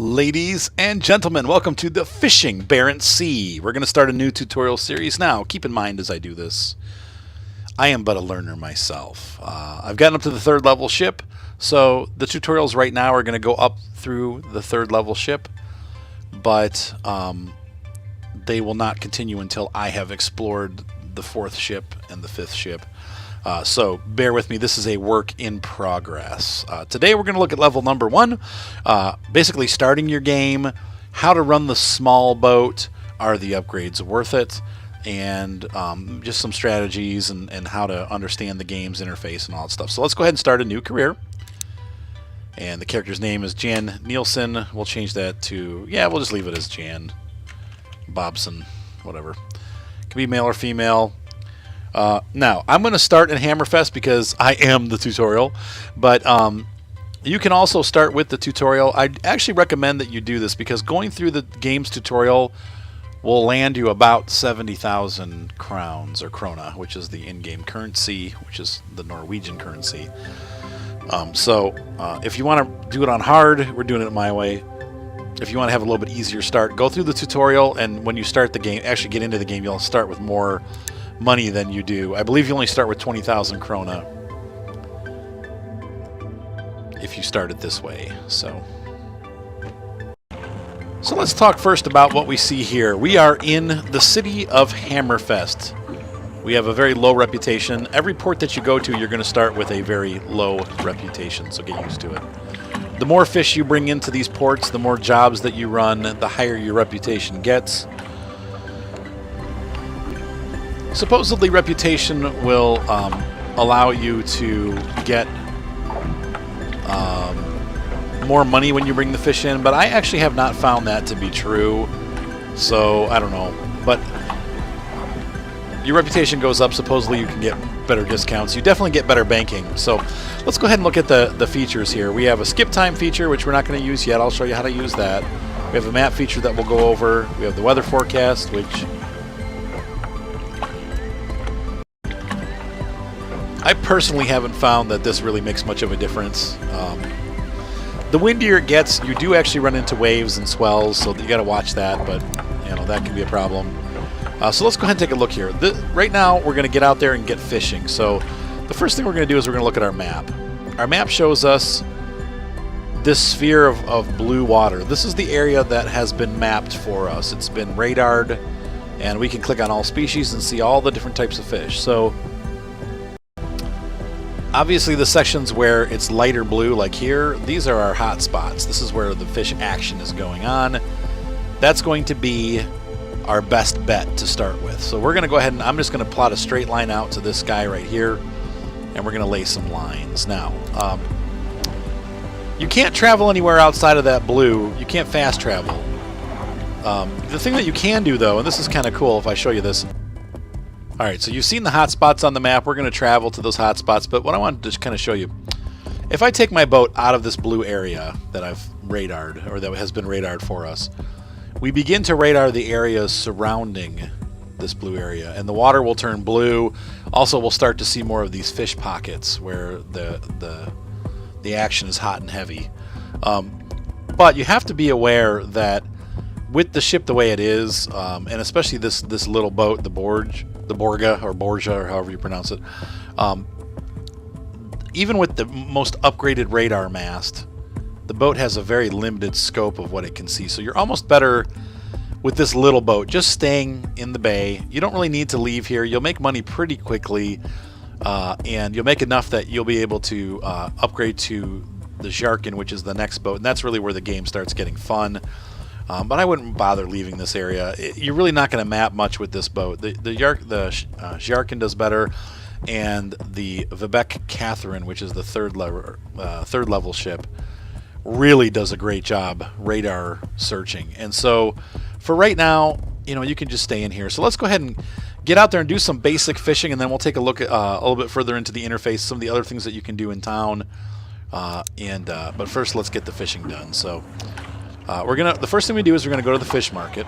Ladies and gentlemen, welcome to the Fishing Barents Sea. We're going to start a new tutorial series now. Keep in mind as I do this, I am but a learner myself. I've gotten up to the third level ship, so the tutorials right now are going to go up through the third level ship, but they will not continue until I have explored the fourth ship and the fifth ship. So bear with me, this is a work in progress. Today we're going to look at level number 1, basically starting your game, how to run the small boat, are the upgrades worth it, and just some strategies and how to understand the game's interface and all that stuff. So let's go ahead and start a new career. And the character's name is Jan Nielsen. We'll change that to, yeah, we'll just leave it as Jan Bobson, whatever. Could be male or female. Now, I'm going to start in Hammerfest because I am the tutorial, but you can also start with the tutorial. I actually recommend that you do this because going through the game's tutorial will land you about 70,000 crowns, or krona, which is the in-game currency, which is the Norwegian currency. So if you want to do it on hard, we're doing it my way. If you want to have a little bit easier start, go through the tutorial, and when you start the game, actually get into the game, you'll start with more money than you do. I believe you only start with 20,000 krona if you start it this way. So let's talk first about what we see here. We are in the city of Hammerfest. We have a very low reputation. Every port that you go to, you're going to start with a very low reputation, so get used to it. The more fish you bring into these ports, the more jobs that you run, the higher your reputation gets. Supposedly, reputation will allow you to get more money when you bring the fish in, but I actually have not found that to be true, so I don't know. But your reputation goes up, supposedly you can get better discounts. You definitely get better banking. So let's go ahead and look at the features here. We have a skip time feature, which we're not going to use yet. I'll show you how to use that. We have a map feature that we'll go over. We have the weather forecast, which I personally haven't found that this really makes much of a difference. The windier it gets, you do actually run into waves and swells, so you got to watch that, but you know that can be a problem. So let's go ahead and take a look here. Right now, we're going to get out there and get fishing. So the first thing we're going to do is we're going to look at our map. Our map shows us this sphere of blue water. This is the area that has been mapped for us. It's been radared, and we can click on all species and see all the different types of fish. So obviously, the sections where it's lighter blue, like here, these are our hot spots. This is where the fish action is going on. That's going to be our best bet to start with. So we're going to go ahead and I'm just going to plot a straight line out to this guy right here, and we're going to lay some lines. Now, you can't travel anywhere outside of that blue. You can't fast travel. The thing that you can do, though, and this is kind of cool if I show you this. Alright, so you've seen the hot spots on the map. We're going to travel to those hot spots, but what I wanted to just kind of show you, if I take my boat out of this blue area that I've radared, or that has been radared for us, we begin to radar the areas surrounding this blue area, and the water will turn blue. Also, we'll start to see more of these fish pockets where the action is hot and heavy. But you have to be aware that with the ship the way it is, and especially this little boat, the Borge, or however you pronounce it, even with the most upgraded radar mast, the boat has a very limited scope of what it can see. So you're almost better with this little boat just staying in the bay. You don't really need to leave here. You'll make money pretty quickly, and you'll make enough that you'll be able to upgrade to the Zjarkin, which is the next boat, and that's really where the game starts getting fun. But I wouldn't bother leaving this area. You're really not going to map much with this boat. The Zjarkin does better, and the Vebek Catherine, which is the third level ship, really does a great job radar searching. And so for right now, you know, you can just stay in here. So let's go ahead and get out there and do some basic fishing, and then we'll take a look at a little bit further into the interface, some of the other things that you can do in town. But first, let's get the fishing done. So the first thing we do is we're gonna go to the fish market,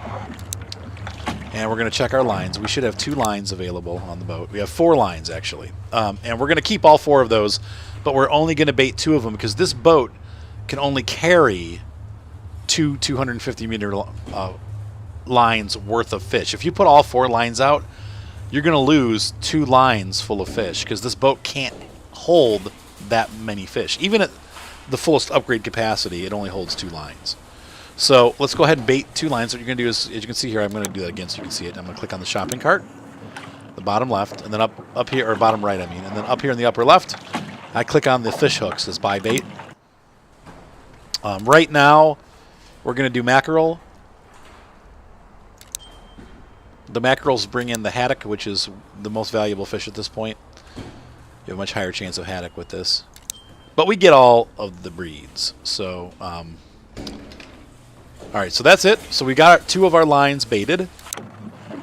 and we're gonna check our lines. We should have 2 lines available on the boat. We have 4 lines actually, and we're gonna keep all 4 of those, but we're only gonna bait 2 of them because this boat can only carry two 250-meter lines worth of fish. If you put all 4 lines out, you're going to lose 2 lines full of fish because this boat can't hold that many fish. Even at the fullest upgrade capacity, it only holds 2 lines. So let's go ahead and bait 2 lines. What you're going to do is, as you can see here, I'm going to do that again so you can see it. I'm going to click on the shopping cart, the bottom left, and then up here, or bottom right, I mean, and then up here in the upper left, I click on the fish hooks as buy bait. Right now, we're going to do mackerel. The mackerels bring in the haddock, which is the most valuable fish at this point. You have a much higher chance of haddock with this. But we get all of the breeds. So, all right, so that's it. So we got 2 of our lines baited.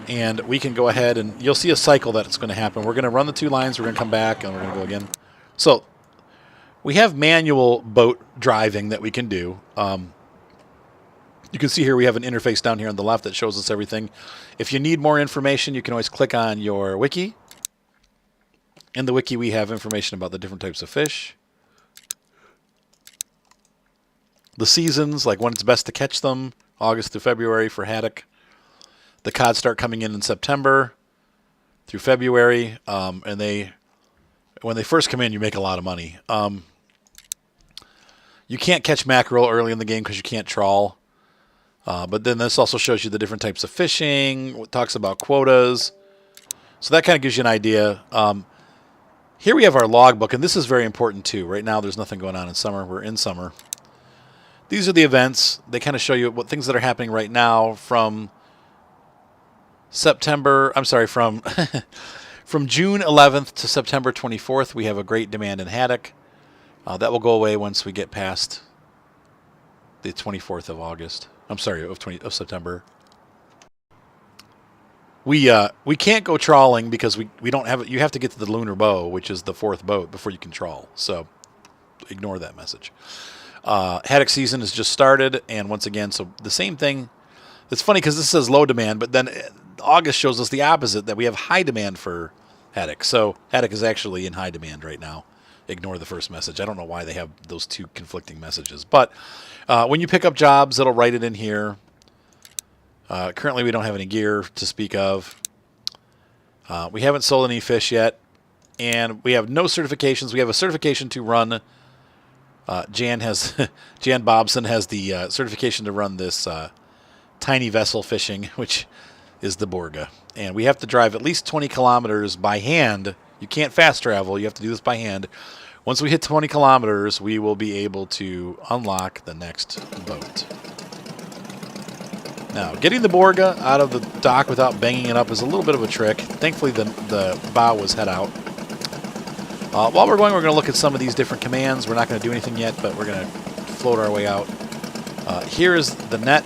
And we can go ahead and you'll see a cycle that's going to happen. We're going to run the 2 lines. We're going to come back, and we're going to go again. So we have manual boat driving that we can do. You can see here we have an interface down here on the left that shows us everything. If you need more information, you can always click on your wiki. In the wiki, we have information about the different types of fish. The seasons, like when it's best to catch them, August through February for haddock. The cod start coming in September through February. And when they first come in, you make a lot of money. You can't catch mackerel early in the game because you can't trawl. But then this also shows you the different types of fishing. It talks about quotas. So that kind of gives you an idea. Here we have our logbook, and this is very important too. Right now there's nothing going on in summer. We're in summer. These are the events. They kind of show you what things that are happening right now from September. I'm sorry, from from June 11th to September 24th, we have a great demand in haddock. That will go away once we get past the 24th of August. I'm sorry, of September. We can't go trawling because we don't have it. You have to get to the lunar bow, which is the 4th boat, before you can trawl. So ignore that message. Haddock season has just started, and once again, so the same thing. It's funny because this says low demand, but then August shows us the opposite, that we have high demand for haddock. So haddock is actually in high demand right now. Ignore the first message. I don't know why they have those 2 conflicting messages. But when you pick up jobs, it'll write it in here. Currently, we don't have any gear to speak of. We haven't sold any fish yet. And we have no certifications. We have a certification to run. Jan Bobson has the certification to run this tiny vessel fishing, which is the Borge. And we have to drive at least 20 kilometers by hand. You can't fast travel. You have to do this by hand. Once we hit 20 kilometers, we will be able to unlock the next boat. Now, getting the Borge out of the dock without banging it up is a little bit of a trick. Thankfully, the bow was head out. While we're going to look at some of these different commands. We're not going to do anything yet, but we're going to float our way out. Here is the net.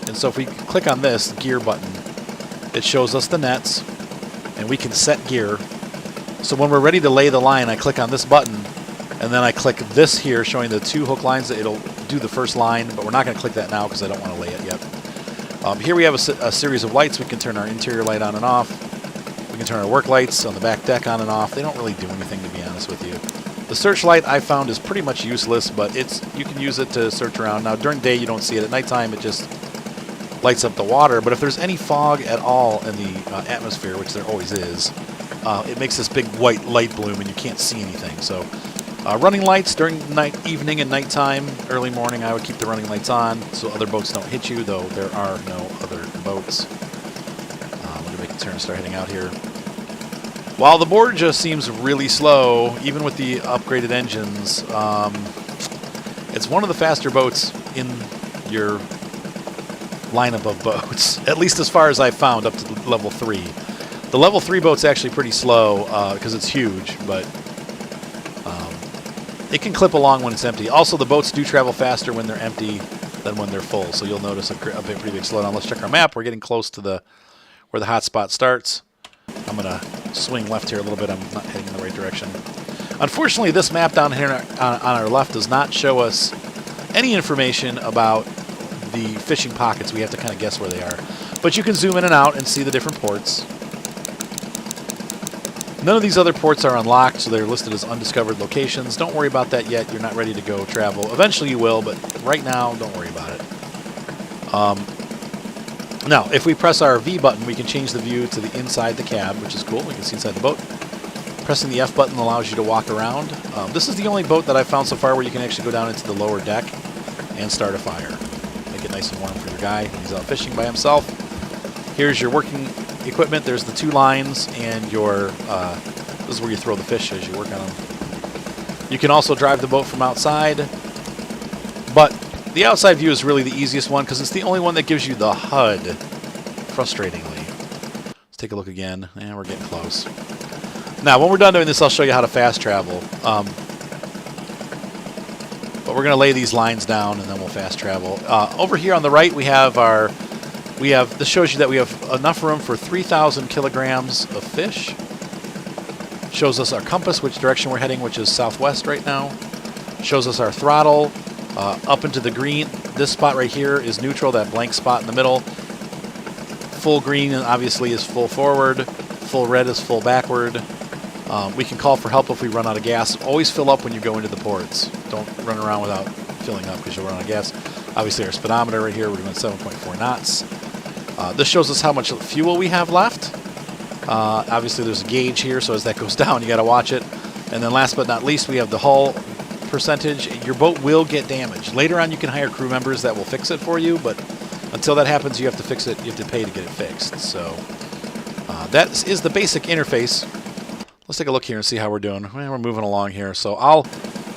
And so if we click on this gear button, it shows us the nets, and we can set gear. So when we're ready to lay the line, I click on this button, and then I click this here showing the 2 hook lines. It'll do the first line, but we're not going to click that now because I don't want to lay it yet. Here we have a series of lights. We can turn our interior light on and off. We can turn our work lights on the back deck on and off. They don't really do anything, to be honest with you. The searchlight I found is pretty much useless, but you can use it to search around. Now, during day, you don't see it. At nighttime, it just lights up the water. But if there's any fog at all in the atmosphere, which there always is, it makes this big white light bloom, and you can't see anything. So running lights during evening and nighttime, early morning, I would keep the running lights on so other boats don't hit you, though there are no other boats. I'm going to make a turn and start heading out here. While the Borge seems really slow, even with the upgraded engines, it's one of the faster boats in your lineup of boats, at least as far as I've found up to level 3. The level 3 boat's actually pretty slow because it's huge, but it can clip along when it's empty. Also, the boats do travel faster when they're empty than when they're full, so you'll notice a pretty big slowdown. Let's check our map. We're getting close to where the hot spot starts. I'm going to swing left here a little bit. I'm not heading in the right direction. Unfortunately, this map down here on our left does not show us any information about the fishing pockets. We have to kind of guess where they are. But you can zoom in and out and see the different ports. None of these other ports are unlocked, so they're listed as undiscovered locations. Don't worry about that yet. You're not ready to go travel. Eventually you will, but right now, don't worry about it. Now, if we press our V button, we can change the view to the inside the cab, which is cool. We can see inside the boat. Pressing the F button allows you to walk around. This is the only boat that I've found so far where you can actually go down into the lower deck and start a fire. Make it nice and warm for your guy when he's out fishing by himself. Here's your working equipment. There's the 2 lines and your... this is where you throw the fish as you work on them. You can also drive the boat from outside, but the outside view is really the easiest one because it's the only one that gives you the HUD, frustratingly. Let's take a look again. Yeah, we're getting close. Now, when we're done doing this, I'll show you how to fast travel. But we're going to lay these lines down, and then we'll fast travel. Over here on the right, we have this shows you that we have enough room for 3,000 kilograms of fish. Shows us our compass, which direction we're heading, which is southwest right now. Shows us our throttle up into the green. This spot right here is neutral, that blank spot in the middle. Full green, obviously, is full forward. Full red is full backward. We can call for help if we run out of gas. Always fill up when you go into the ports. Don't run around without filling up because you'll run out of gas. Obviously, our speedometer right here, we're doing 7.4 knots. This shows us how much fuel we have left. Obviously, there's a gauge here, so as that goes down, you got to watch it. And then last but not least, we have the hull percentage. Your boat will get damaged. Later on, you can hire crew members that will fix it for you, but until that happens, you have to fix it. You have to pay to get it fixed. So that is the basic interface. Let's take a look here and see how we're doing. Well, we're moving along here. So I'll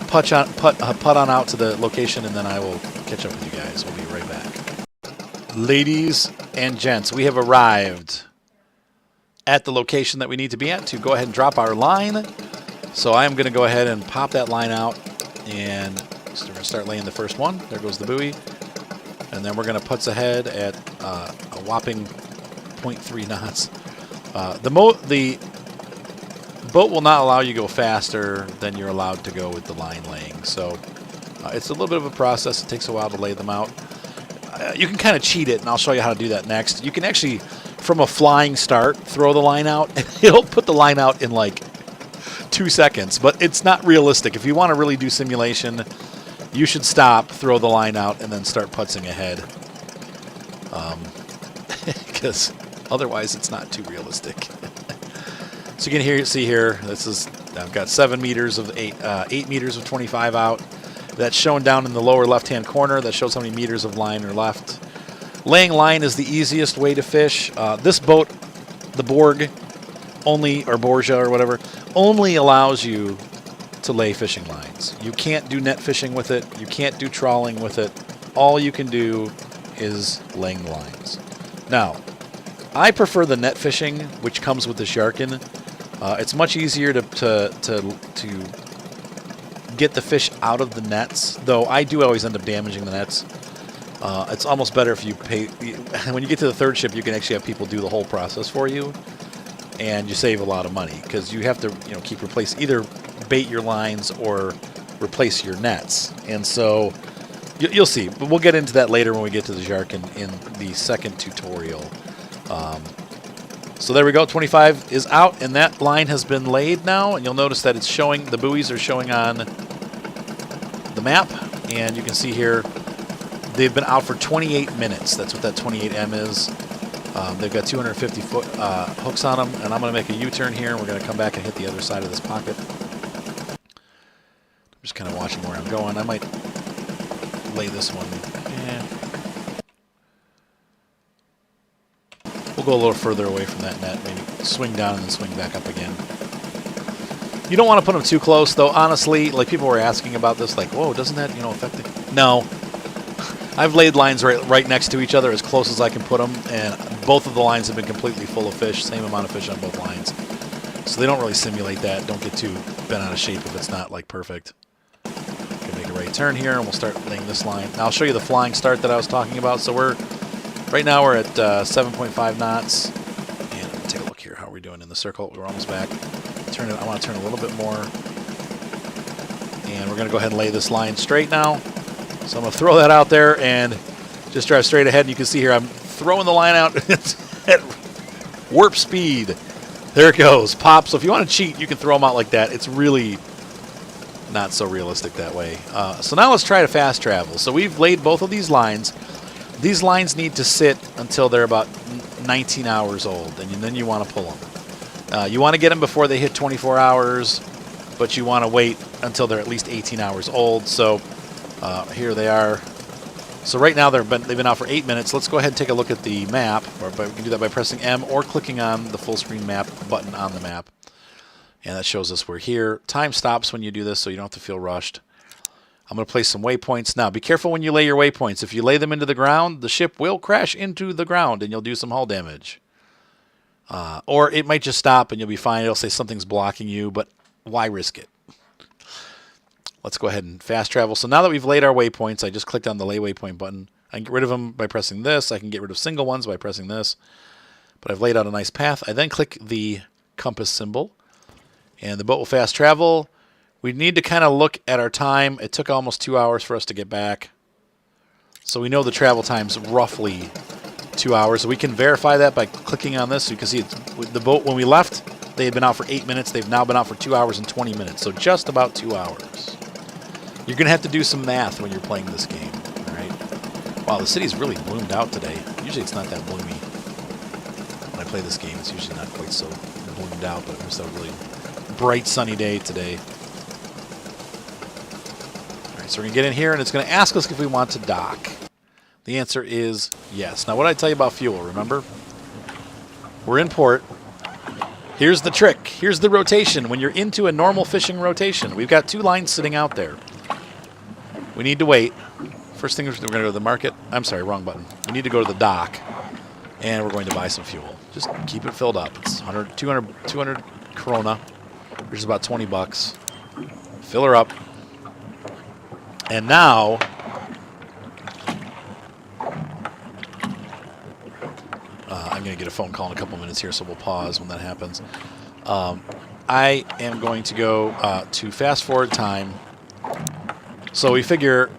putt on out to the location, and then I will catch up with you guys. We'll be right back. Ladies and gents, we have arrived at the location that we need to be at to go ahead and drop our line. So I'm going to go ahead and pop that line out, and so we're going to start laying the first one. There goes the buoy. And then we're going to putz ahead at a whopping 0.3 knots. The boat will not allow you to go faster than you're allowed to go with the line laying. So it's a little bit of a process. It takes a while to lay them out. You can kind of cheat it, and I'll show you how to do that next. You can actually, from a flying start, throw the line out, and it'll put the line out in like 2 seconds. But it's not realistic. If you want to really do simulation, you should stop, throw the line out, and then start putzing ahead. Because otherwise it's not too realistic. So you can see here, I've got 7 meters of 8 meters of 25 out. That's shown down in the lower left-hand corner. That shows how many meters of line are left. Laying line is the easiest way to fish. This boat, the Borge, or Borge or whatever, only allows you to lay fishing lines. You can't do net fishing with it. You can't do trawling with it. All you can do is laying the lines. Now, I prefer the net fishing, which comes with the Sharkin. It's much easier to get the fish out of the nets, though I do always end up damaging the nets. It's almost better if you pay. When you get to the third ship, you can actually have people do the whole process for you, and you save a lot of money because you have to, keep either bait your lines or replace your nets. And so you'll see, but we'll get into that later when we get to the Sharkin in the second tutorial. So there we go, 25 is out, and that line has been laid now, and you'll notice that it's showing, the buoys are showing on the map, and you can see here they've been out for 28 minutes. That's what that 28M is. They've got 250-foot hooks on them, and I'm going to make a U-turn here, and we're going to come back and hit the other side of this pocket. I'm just kind of watching where I'm going. I might lay this one. We'll go a little further away from that net, maybe swing down and then swing back up again. You don't want to put them too close, though. Honestly, like people were asking about this, like, whoa, doesn't that, affect it? No. I've laid lines right next to each other as close as I can put them, and both of the lines have been completely full of fish, same amount of fish on both lines. So they don't really simulate that. Don't get too bent out of shape if it's not, like, perfect. Can make a right turn here, and we'll start laying this line. Now, I'll show you the flying start that I was talking about. So right now we're at 7.5 knots, and take a look here. How are we doing in the circle? We're almost back. I want to turn a little bit more, and we're going to go ahead and lay this line straight now. So I'm going to throw that out there and just drive straight ahead. And you can see here I'm throwing the line out at warp speed. There it goes. Pop. So if you want to cheat, you can throw them out like that. It's really not so realistic that way. So now let's try to fast travel. So we've laid both of these lines. These lines need to sit until they're about 19 hours old, and then you want to pull them. You want to get them before they hit 24 hours, but you want to wait until they're at least 18 hours old. So here they are. So right now they've been out for 8 minutes. Let's go ahead and take a look at the map. We can do that by pressing M or clicking on the full screen map button on the map. And that shows us we're here. Time stops when you do this, so you don't have to feel rushed. I'm going to place some waypoints now. Be careful when you lay your waypoints. If you lay them into the ground, the ship will crash into the ground and you'll do some hull damage. Or it might just stop and you'll be fine. It'll say something's blocking you, but why risk it? Let's go ahead and fast travel. So now that we've laid our waypoints, I just clicked on the lay waypoint button. I can get rid of them by pressing this. I can get rid of single ones by pressing this. But I've laid out a nice path. I then click the compass symbol, and the boat will fast travel. We need to kind of look at our time. It took almost 2 hours for us to get back. So we know the travel time's roughly 2 hours. So we can verify that by clicking on this. So you can see the boat, when we left, they had been out for 8 minutes. They've now been out for 2 hours and 20 minutes. So just about 2 hours. You're going to have to do some math when you're playing this game. All right? Wow, the city's really bloomed out today. Usually it's not that bloomy. When I play this game, it's usually not quite so bloomed out, but it was a really bright, sunny day today. All right, so we're going to get in here, and it's going to ask us if we want to dock. The answer is yes. Now, what did I tell you about fuel, remember? We're in port. Here's the trick. Here's the rotation. When you're into a normal fishing rotation, we've got 2 lines sitting out there. We need to wait. First thing, we're going to go to the market. I'm sorry, wrong button. We need to go to the dock, and we're going to buy some fuel. Just keep it filled up. It's 200 Corona, which is about 20 bucks. Fill her up. And now, I'm going to get a phone call in a couple minutes here, so we'll pause when that happens. I am going to go to fast forward time. So we figure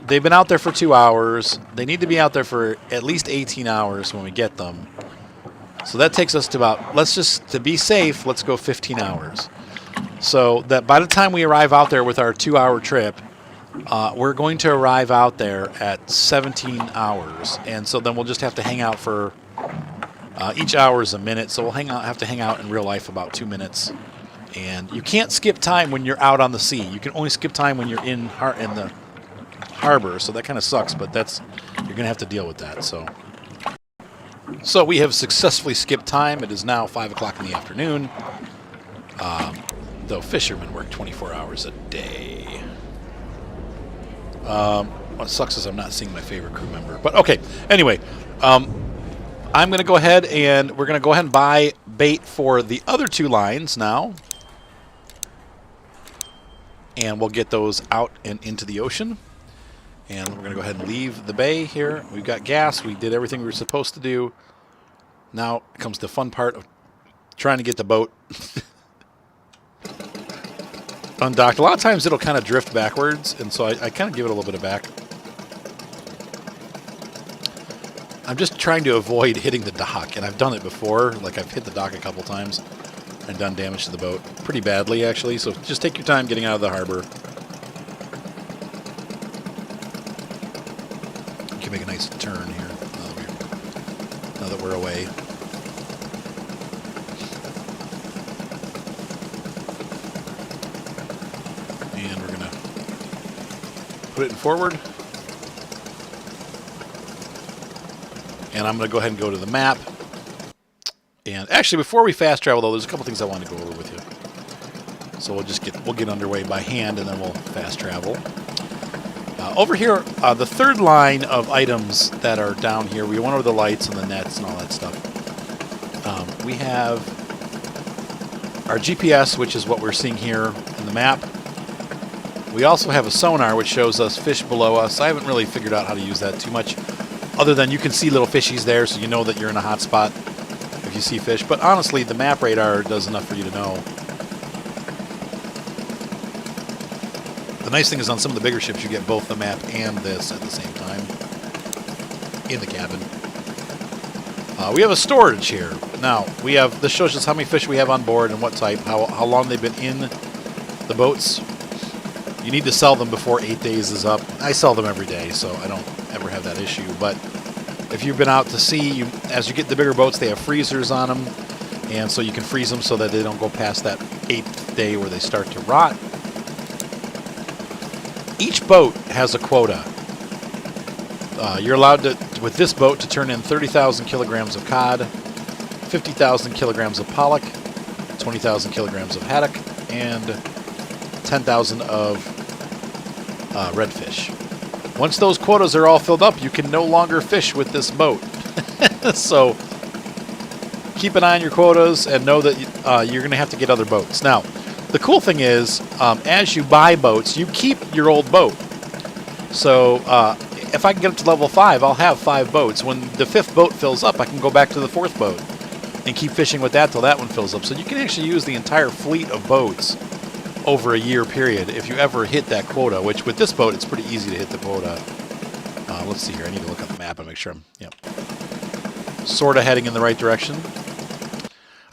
they've been out there for 2 hours. They need to be out there for at least 18 hours when we get them. So that takes us to about, to be safe, let's go 15 hours. So that by the time we arrive out there with our 2-hour trip, we're going to arrive out there at 17 hours. And so then we'll just have to hang out for, each hour is a minute. So we'll have to hang out in real life about 2 minutes. And you can't skip time when you're out on the sea. You can only skip time when you're in the harbor. So that kind of sucks, but you're going to have to deal with that. So we have successfully skipped time. It is now 5 o'clock in the afternoon. Though fishermen work 24 hours a day. What sucks is I'm not seeing my favorite crew member. But okay, anyway, I'm going to go ahead and we're going to go ahead and buy bait for the other 2 lines now. And we'll get those out and into the ocean. And we're going to go ahead and leave the bay here. We've got gas. We did everything we were supposed to do. Now comes the fun part of trying to get the boat undocked. A lot of times it'll kind of drift backwards, and so I kind of give it a little bit of back. I'm just trying to avoid hitting the dock, and I've done it before. Like, I've hit the dock a couple times and done damage to the boat pretty badly, actually. So just take your time getting out of the harbor. You can make a nice turn here now that we're away. And we're going to put it in forward. And I'm going to go ahead and go to the map. And actually, before we fast travel, though, there's a couple things I want to go over with you. So we'll get underway by hand, and then we'll fast travel. Over here, the third line of items that are down here, we went over the lights and the nets and all that stuff. We have our GPS, which is what we're seeing here in the map. We also have a sonar, which shows us fish below us. I haven't really figured out how to use that too much, other than you can see little fishies there, so you know that you're in a hot spot if you see fish. But honestly, the map radar does enough for you to know. The nice thing is on some of the bigger ships, you get both the map and this at the same time in the cabin. We have a storage here. Now, this shows us how many fish we have on board and what type, how long they've been in the boats. You need to sell them before 8 days is up. I sell them every day, so I don't ever have that issue. But If you've been out to sea, as you get the bigger boats, they have freezers on them, and so you can freeze them so that they don't go past that 8th day where they start to rot. Each boat has a quota. You're allowed to, with this boat, to turn in 30,000 kilograms of cod, 50,000 kilograms of pollock, 20,000 kilograms of haddock, and 10,000 of redfish. Once those quotas are all filled up, you can no longer fish with this boat. So keep an eye on your quotas and know that you're going to have to get other boats. Now, the cool thing is, as you buy boats, you keep your old boat. So if I can get up to level 5, I'll have 5 boats. When the 5th boat fills up, I can go back to the 4th boat and keep fishing with that till that one fills up. So you can actually use the entire fleet of boats over a year period if you ever hit that quota, which with this boat, it's pretty easy to hit the quota. Let's see here. I need to look at the map and make sure I'm sort of heading in the right direction.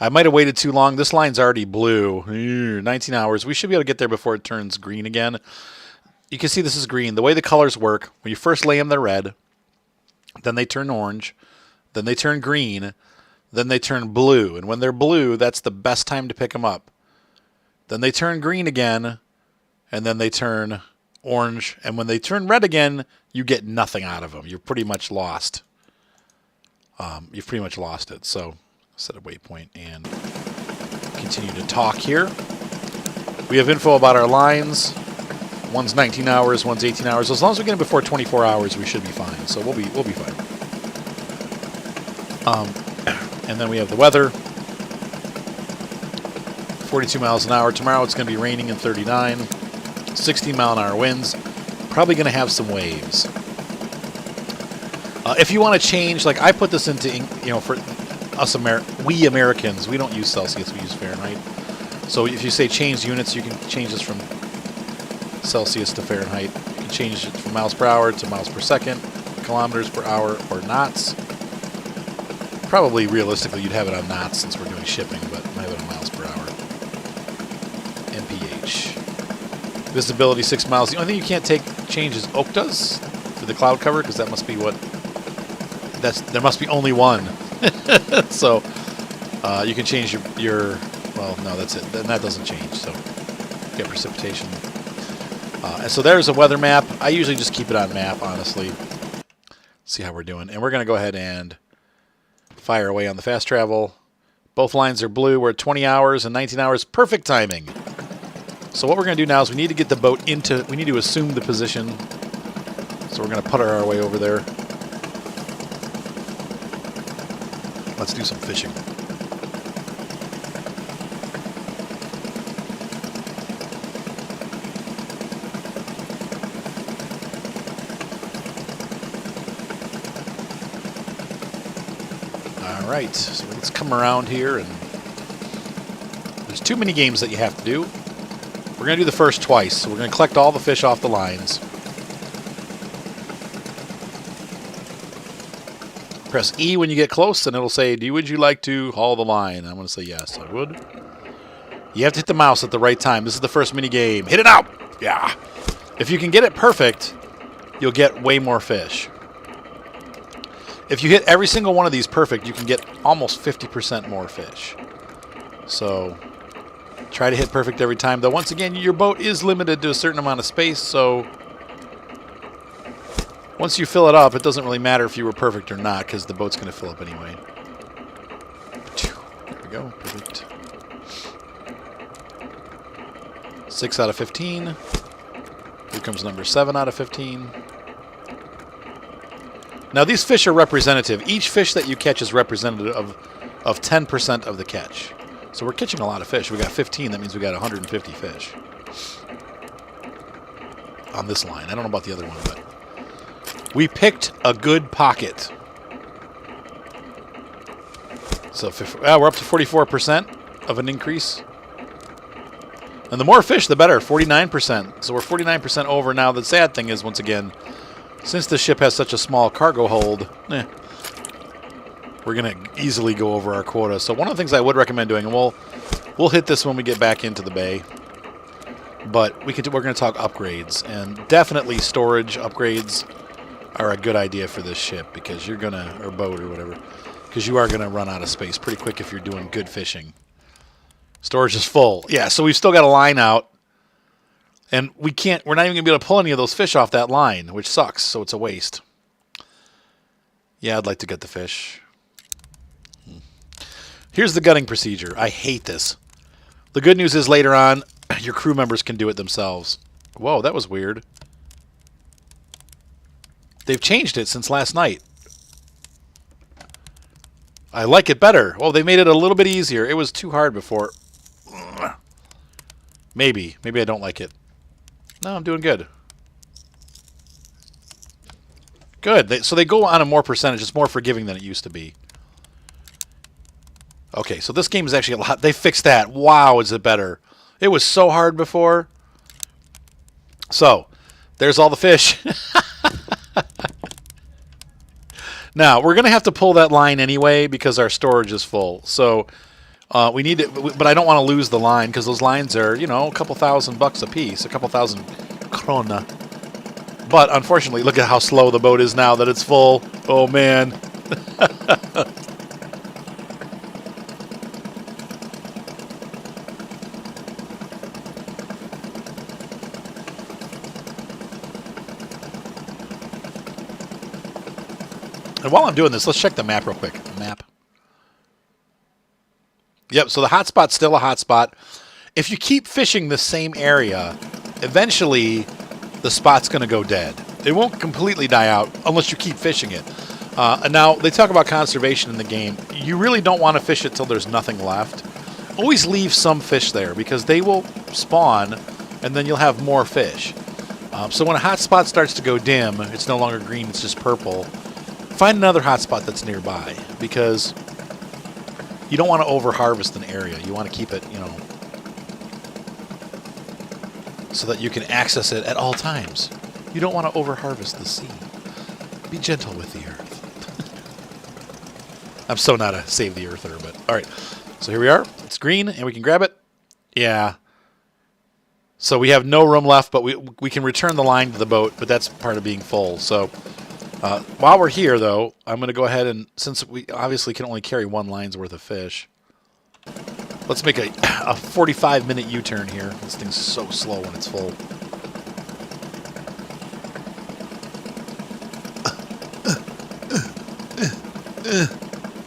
I might have waited too long. This line's already blue. 19 hours. We should be able to get there before it turns green again. You can see this is green. The way the colors work, when you first lay them, they're red. Then they turn orange. Then they turn green. Then they turn blue. And when they're blue, that's the best time to pick them up. Then they turn green again. And then they turn orange. And when they turn red again, you get nothing out of them. You're pretty much lost. You've pretty much lost it. So set a waypoint and continue to talk here. We have info about our lines. One's 19 hours, one's 18 hours. As long as we get it before 24 hours, we should be fine. So we'll be fine. And then we have the weather. 42 miles an hour. Tomorrow it's going to be raining and 39. 16-mile-an-hour winds. Probably going to have some waves. If you want to change, like I put this into, for us we Americans, we don't use Celsius, we use Fahrenheit. So if you say change units, you can change this from Celsius to Fahrenheit. You can change it from miles per hour to miles per second, kilometers per hour, or knots. Probably, realistically, you'd have it on knots since we're doing shipping, but I have it on miles per hour. MPH. Visibility 6 miles. The only thing you can't change is octas for the cloud cover, because that must be what... there must be only one. So you can change your well, no, that's it. Then that doesn't change. So you get precipitation. And so there's a weather map. I usually just keep it on map, honestly. See how we're doing. And we're going to go ahead and fire away on the fast travel. Both lines are blue. We're at 20 hours and 19 hours. Perfect timing. So what we're going to do now is we need to get the boat into... We need to assume the position. So we're going to putter our way over there. Let's do some fishing. All right, so let's come around here, and there's too many games that you have to do. We're going to do the first twice, so we're going to collect all the fish off the lines. Press E when you get close, and it'll say, would you like to haul the line? I'm going to say yes, I would. You have to hit the mouse at the right time. This is the first mini game. Hit it out! Yeah. If you can get it perfect, you'll get way more fish. If you hit every single one of these perfect, you can get almost 50% more fish. So try to hit perfect every time. Though once again, your boat is limited to a certain amount of space, so once you fill it up, it doesn't really matter if you were perfect or not, because the boat's going to fill up anyway. There we go. Perfect. 6 out of 15. Here comes number 7 out of 15. Now, these fish are representative. Each fish that you catch is representative of 10% of the catch. So we're catching a lot of fish. We got 15. That means we got 150 fish on this line. I don't know about the other one, but we picked a good pocket. So we're up to 44% of an increase. And the more fish, the better, 49%. So we're 49% over now. The sad thing is, once again, since the ship has such a small cargo hold, we're going to easily go over our quota. So one of the things I would recommend doing, and we'll hit this when we get back into the bay, but we're going to talk upgrades, and definitely storage upgrades. are a good idea for this ship because you're going to, or boat or whatever, because you are going to run out of space pretty quick if you're doing good fishing. Storage is full. Yeah, so we've still got a line out. And we're not even going to be able to pull any of those fish off that line, which sucks, so it's a waste. Yeah, I'd like to get the fish. Here's the gutting procedure. I hate this. The good news is later on, your crew members can do it themselves. Whoa, that was weird. They've changed it since last night. I like it better. Oh, they made it a little bit easier. It was too hard before. Maybe. Maybe I don't like it. No, I'm doing good. Good. So they go on a more percentage. It's more forgiving than it used to be. Okay, so this game is actually a lot. They fixed that. Wow, is it better? It was so hard before. So, there's all the fish. Now, we're going to have to pull that line anyway because our storage is full. So, we need it, but I don't want to lose the line because those lines are, you know, a couple $1,000 a piece, a couple thousand krona. But unfortunately, look at how slow the boat is now that it's full. Oh man. And while I'm doing this, let's check the map real quick. Map. Yep, so the hotspot's still a hotspot. If you keep fishing the same area, eventually the spot's going to go dead. It won't completely die out unless you keep fishing it. And now, they talk about conservation in the game. You really don't want to fish it till there's nothing left. Always leave some fish there because they will spawn and then you'll have more fish. So when a hotspot starts to go dim, it's no longer green, it's just purple. Find another hotspot that's nearby because you don't want to over-harvest an area. You want to keep it, you know, so that you can access it at all times. You don't want to over-harvest the sea. Be gentle with the earth. I'm so not a save the earther, but all right. So here we are. It's green, and we can grab it. Yeah. So we have no room left, but we can return the line to the boat, but that's part of being full. So while we're here, though, I'm going to go ahead and, since we obviously can only carry one line's worth of fish, let's make a 45-minute U-turn here. This thing's so slow when it's full.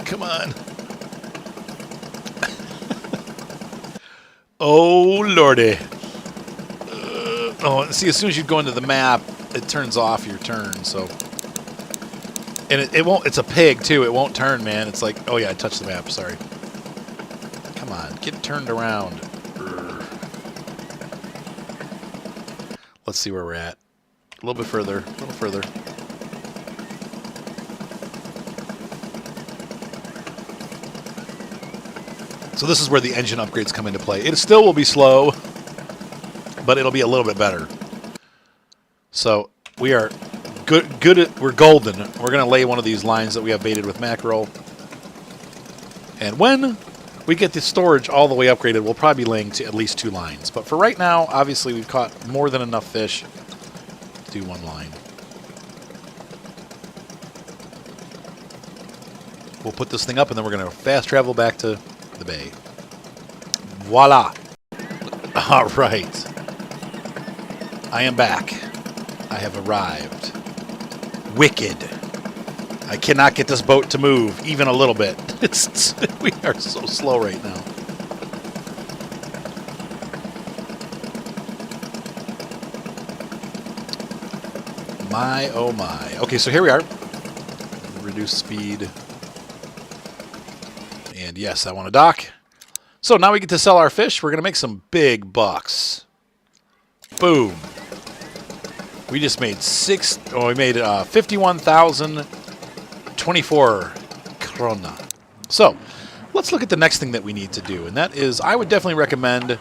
Come on. Oh, Lordy. Oh, see, as soon as you go into the map, it turns off your turn, so. And it won't, it's a pig, too. It won't turn, man. It's like, oh, yeah, I touched the map. Sorry. Come on, get turned around. Let's see where we're at. A little bit further, a little further. So this is where the engine upgrades come into play. It still will be slow, but it'll be a little bit better. So we are good at, we're golden. We're going to lay one of these lines that we have baited with mackerel. And when we get the storage all the way upgraded, we'll probably be laying to at least 2 lines. But for right now, obviously we've caught more than enough fish to do 1 line. We'll put this thing up and then we're going to fast travel back to the bay. Voila. All right. I am back. I have arrived. Wicked. I cannot get this boat to move even a little bit. We are so slow right now. My, oh my. Okay, so here we are. Reduce speed. And yes, I want to dock. So now we get to sell our fish. We're going to make some big bucks. Boom. We just made we made 51,024 krona. So let's look at the next thing that we need to do. And that is, I would definitely recommend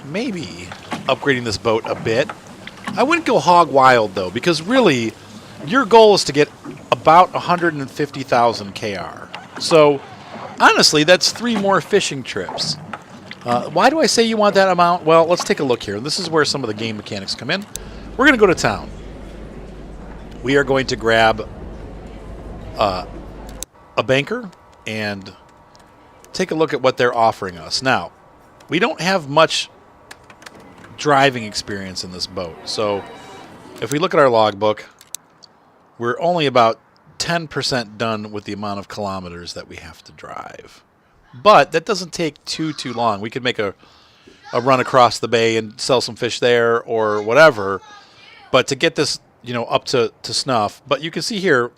maybe upgrading this boat a bit. I wouldn't go hog wild, though, because really, your goal is to get about 150,000 KR. So honestly, that's 3 more fishing trips. Why do I say you want that amount? Well, let's take a look here. This is where some of the game mechanics come in. We're going to go to town. we are going to grab a banker and take a look at what they're offering us. Now, we don't have much driving experience in this boat. So if we look at our logbook, we're only about 10% done with the amount of kilometers that we have to drive. But that doesn't take too long. We could make a run across the bay and sell some fish there or whatever. But to get this, up to snuff. But you can see here,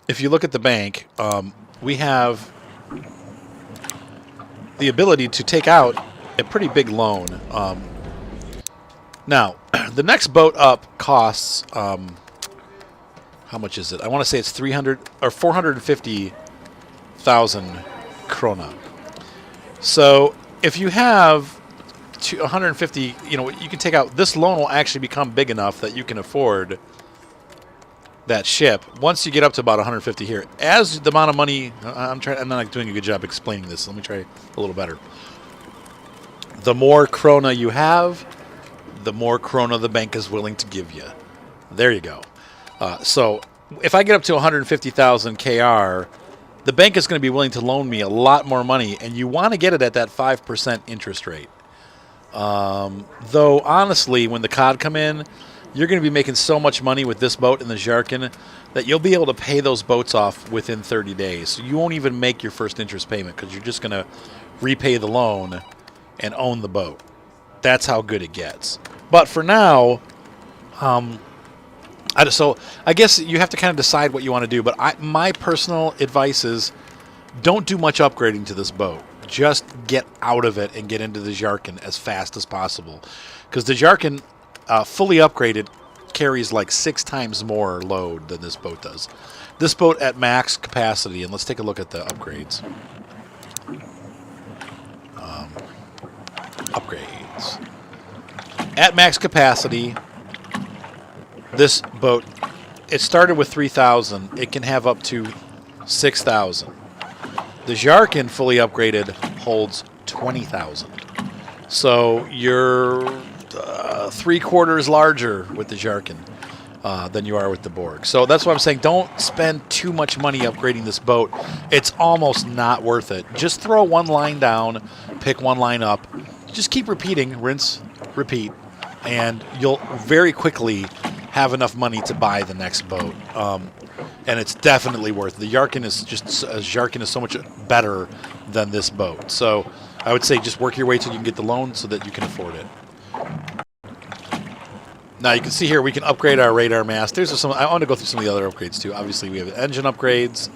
if you look at the bank, we have the ability to take out a pretty big loan. Now, the next boat up costs, how much is it? I want to say it's 450,000 krona. So if you have 150, you can take out, this loan will actually become big enough that you can afford that ship once you get up to about 150 here. As the amount of money, I'm not doing a good job explaining this. Let me try a little better. The more krona you have, the more krona the bank is willing to give you. There you go. So if I get up to 150,000 KR, the bank is going to be willing to loan me a lot more money, and you want to get it at that 5% interest rate. Though, honestly, when the cod come in, you're going to be making so much money with this boat and the Jarkin that you'll be able to pay those boats off within 30 days. So you won't even make your first interest payment because you're just going to repay the loan and own the boat. That's how good it gets. But for now, so I guess you have to kind of decide what you want to do. But my personal advice is don't do much upgrading to this boat. Just get out of it and get into the Jarkin as fast as possible. Because the Jarkin, fully upgraded, carries like 6 times more load than this boat does. This boat at max capacity, and let's take a look at the upgrades. Upgrades. At max capacity, this boat, it started with 3,000. It can have up to 6,000. The Jarkin fully upgraded holds 20,000. So you're 3/4 larger with the Jarkin than you are with the Borge. So that's why I'm saying don't spend too much money upgrading this boat. It's almost not worth it. Just throw one line down, pick one line up. Just keep repeating, rinse, repeat, and you'll very quickly have enough money to buy the next boat. And it's definitely worth it. The Jarkin is so much better than this boat. So I would say just work your way till you can get the loan so that you can afford it. Now you can see here we can upgrade our radar mast. I want to go through some of the other upgrades too. Obviously we have engine upgrades.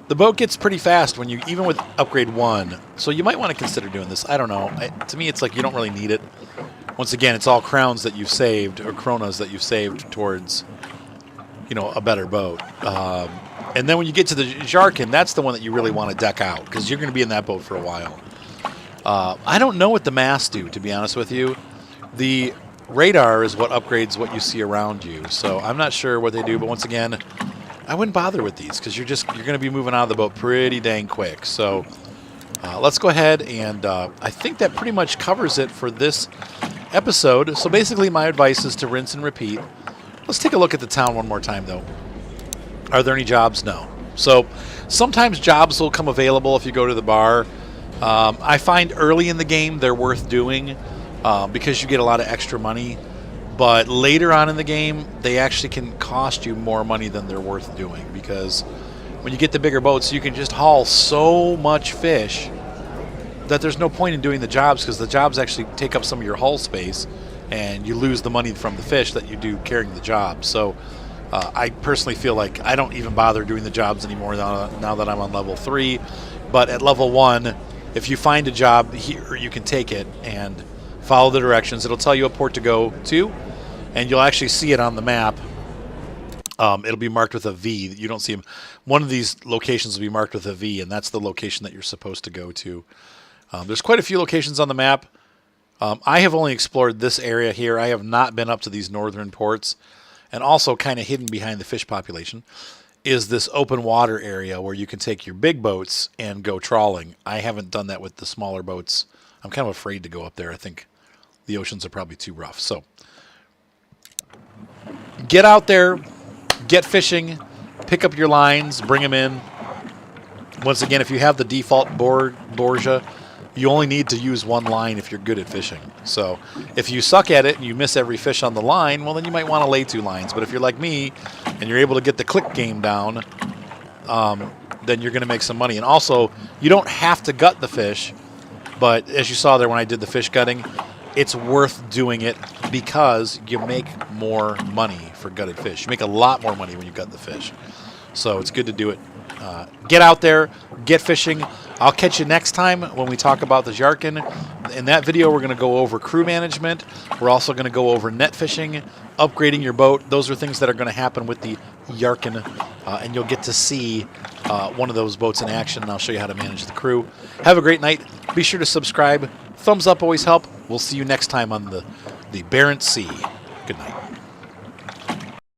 The boat gets pretty fast even with upgrade 1. So you might want to consider doing this. I don't know. To me it's like you don't really need it. Once again, it's all crowns that you've saved or kronas that you've saved towards, a better boat. And then when you get to the Jarkin, that's the one that you really want to deck out because you're going to be in that boat for a while. I don't know what the masts do, to be honest with you. The radar is what upgrades what you see around you. So I'm not sure what they do, but once again, I wouldn't bother with these because you're going to be moving out of the boat pretty dang quick. So let's go ahead and I think that pretty much covers it for this episode. So basically my advice is to rinse and repeat. Let's take a look at the town one more time though. Are there any jobs? No. So sometimes jobs will come available if you go to the bar. I find early in the game they're worth doing because you get a lot of extra money. But later on in the game, they actually can cost you more money than they're worth doing because when you get the bigger boats, you can just haul so much fish that there's no point in doing the jobs because the jobs actually take up some of your hull space and you lose the money from the fish that you do carrying the job. So I personally feel like I don't even bother doing the jobs anymore now that I'm on level 3. But at level 1, if you find a job here, you can take it and follow the directions. It'll tell you a port to go to, and you'll actually see it on the map. It'll be marked with a V. You don't see them. One of these locations will be marked with a V, and that's the location that you're supposed to go to. There's quite a few locations on the map. I have only explored this area here. I have not been up to these northern ports. And also kind of hidden behind the fish population is this open water area where you can take your big boats and go trawling. I haven't done that with the smaller boats. I'm kind of afraid to go up there. I think the oceans are probably too rough. So get out there, get fishing, pick up your lines, bring them in. Once again, if you have the default Borge, you only need to use one line if you're good at fishing. So if you suck at it and you miss every fish on the line, well, then you might want to lay 2 lines. But if you're like me and you're able to get the click game down, then you're going to make some money. And also, you don't have to gut the fish, but as you saw there when I did the fish gutting, it's worth doing it because you make more money for gutted fish. You make a lot more money when you gut the fish. So it's good to do it. Get out there, get fishing. I'll catch you next time when we talk about the Yarkin. In that video, we're going to go over crew management. We're also going to go over net fishing, upgrading your boat. Those are things that are going to happen with the Yarkin, and you'll get to see one of those boats in action, and I'll show you how to manage the crew. Have a great night. Be sure to subscribe. Thumbs up always help. We'll see you next time on the Barents Sea. Good night.